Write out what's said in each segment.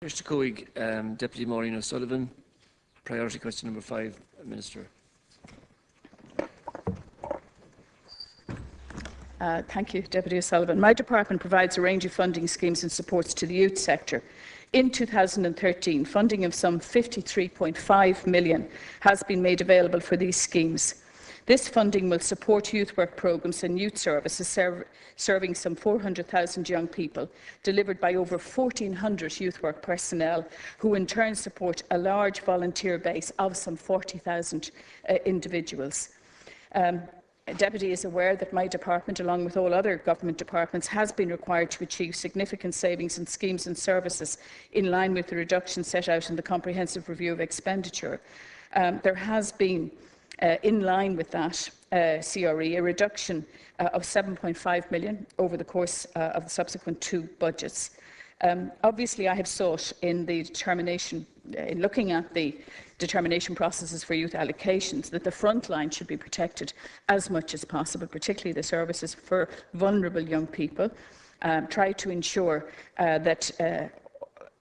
Mr. Coig, Deputy Maureen O'Sullivan. Priority question number 5, Minister. Thank you, Deputy O'Sullivan. My department provides a range of funding schemes and supports to the youth sector. In 2013, funding of some €53.5 million has been made available for these schemes. This funding will support youth work programmes and youth services serving some 400,000 young people, delivered by over 1,400 youth work personnel, who in turn support a large volunteer base of some 40,000 individuals. Deputy is aware that my department, along with all other government departments, has been required to achieve significant savings in schemes and services in line with the reduction set out in the Comprehensive Review of Expenditure. There has been, in line with that CRE, a reduction of €7.5 million over the course of the subsequent 2 budgets. Obviously, I have sought in looking at the determination processes for youth allocations that the front line should be protected as much as possible, particularly the services for vulnerable young people. Try to ensure that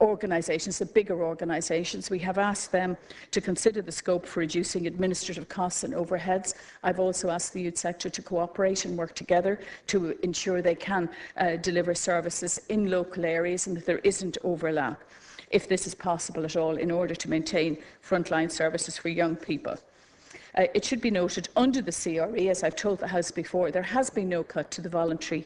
organisations, the bigger organisations, we have asked them to consider the scope for reducing administrative costs and overheads. I've also asked the youth sector to cooperate and work together to ensure they can deliver services in local areas and that there isn't overlap, if this is possible at all, in order to maintain frontline services for young people. It should be noted, under the CRE, as I've told the House before, there has been no cut to the voluntary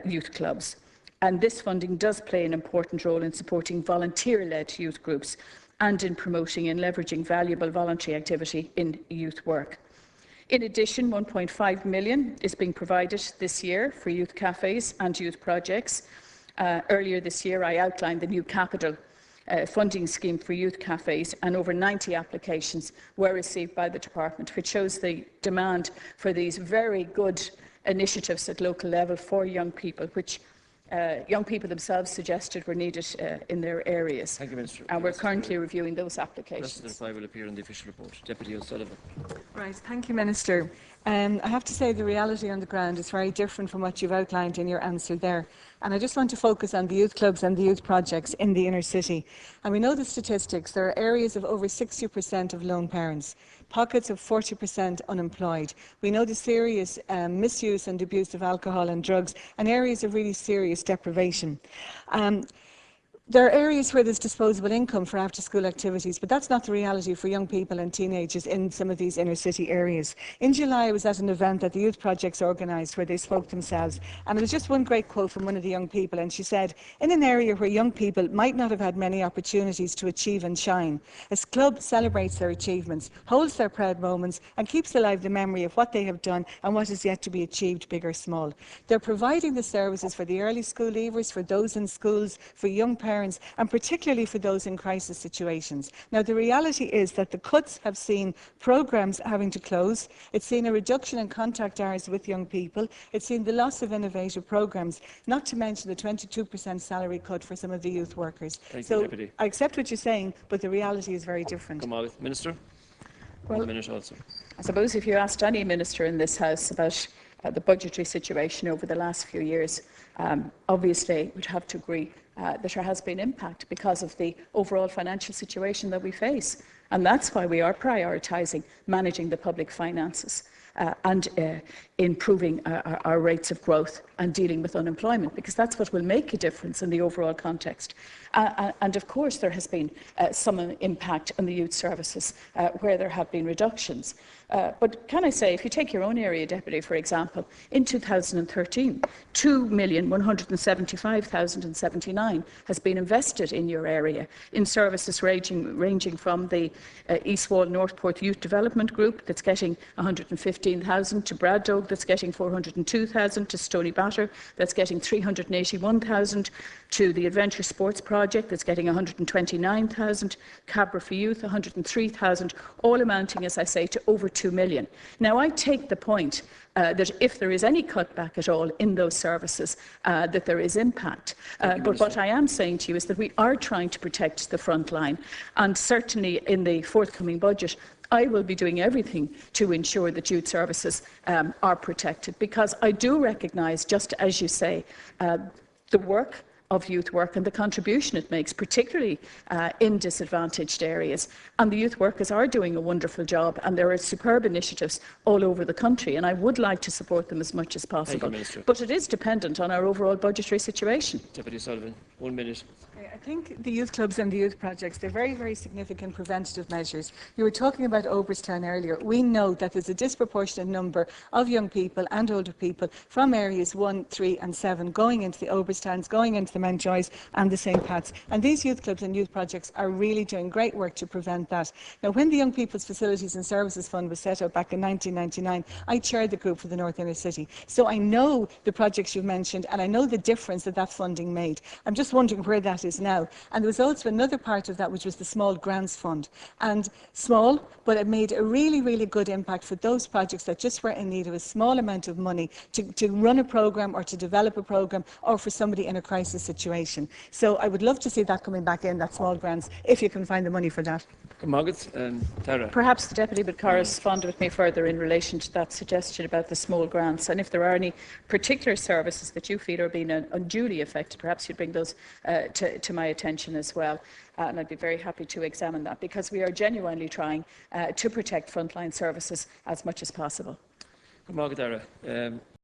youth clubs. And this funding does play an important role in supporting volunteer-led youth groups and in promoting and leveraging valuable voluntary activity in youth work. In addition, €1.5 million is being provided this year for youth cafes and youth projects. Earlier this year, I outlined the new capital funding scheme for youth cafes, and over 90 applications were received by the department, which shows the demand for these very good initiatives at local level for young people, which young people themselves suggested were needed in their areas. Thank you, Minister. And we're currently reviewing those applications. Precedent 5 will appear in the official report. Deputy O'Sullivan. Right, thank you, Minister. I have to say the reality on the ground is very different from what you've outlined in your answer there. And I just want to focus on the youth clubs and the youth projects in the inner city. And we know the statistics. There are areas of over 60% of lone parents, pockets of 40% unemployed. We know the serious misuse and abuse of alcohol and drugs, and areas of really serious deprivation. There are areas where there's disposable income for after-school activities, but that's not the reality for young people and teenagers in some of these inner-city areas. In July, I was at an event that the Youth Projects organised where they spoke themselves, and it was just one great quote from one of the young people, and she said, in an area where young people might not have had many opportunities to achieve and shine, a club celebrates their achievements, holds their proud moments, and keeps alive the memory of what they have done and what is yet to be achieved, big or small. They're providing the services for the early school leavers, for those in schools, for young parents, and particularly for those in crisis situations. Now, the reality is that the cuts have seen programmes having to close. It's seen a reduction in contact hours with young people. It's seen the loss of innovative programmes, not to mention the 22% salary cut for some of the youth workers. Thank you, Deputy. I accept what you're saying, but the reality is very different. Come on, Minister. Well, 1 minute also. I suppose if you asked any minister in this House about the budgetary situation over the last few years, obviously would have to agree that there has been impact because of the overall financial situation that we face. And that's why we are prioritising managing the public finances and improving our rates of growth and dealing with unemployment, because that's what will make a difference in the overall context. And of course there has been some impact on the youth services where there have been reductions. But can I say, if you take your own area, Deputy, for example, in 2013, €2,175,079 has been invested in your area in services ranging from the East Wall Northport Youth Development Group, that's getting €115,000, to Braddock, that's getting €402,000, to Stony Batter, that's getting €381,000, to the Adventure Sports Project, that's getting €129,000, Cabra for Youth, €103,000, all amounting, as I say, to over €2 million. Now, I take the point that if there is any cutback at all in those services, that there is impact. But what I am saying to you is that we are trying to protect the front line, and certainly in the forthcoming budget, I will be doing everything to ensure that youth services are protected, because I do recognise, just as you say, the work of youth work and the contribution it makes, particularly in disadvantaged areas. And the youth workers are doing a wonderful job, and there are superb initiatives all over the country, and I would like to support them as much as possible. Minister. But it is dependent on our overall budgetary situation. Deputy Sullivan, 1 minute. I think the youth clubs and the youth projects, they're very, very significant preventative measures. You were talking about Oberstown earlier. We know that there's a disproportionate number of young people and older people from areas 1, 3 and 7 going into the Oberstowns, going into the Mountjoys and the St. Pat's. And these youth clubs and youth projects are really doing great work to prevent that. Now, when the Young People's Facilities and Services Fund was set up back in 1999, I chaired the group for the North Inner City. So I know the projects you've mentioned, and I know the difference that that funding made. I'm just wondering where that is now. And there was also another part of that, which was the Small Grants Fund. And small, but it made a really, really good impact for those projects that just were in need of a small amount of money to run a programme or to develop a programme, or for somebody in a crisis situation. So I would love to see that coming back in, that small grants, if you can find the money for that. Tara. Perhaps the Deputy would correspond with me further in relation to that suggestion about the small grants, and if there are any particular services that you feel are being unduly affected, perhaps you'd bring those to my attention as well. And I'd be very happy to examine that, because we are genuinely trying to protect frontline services as much as possible.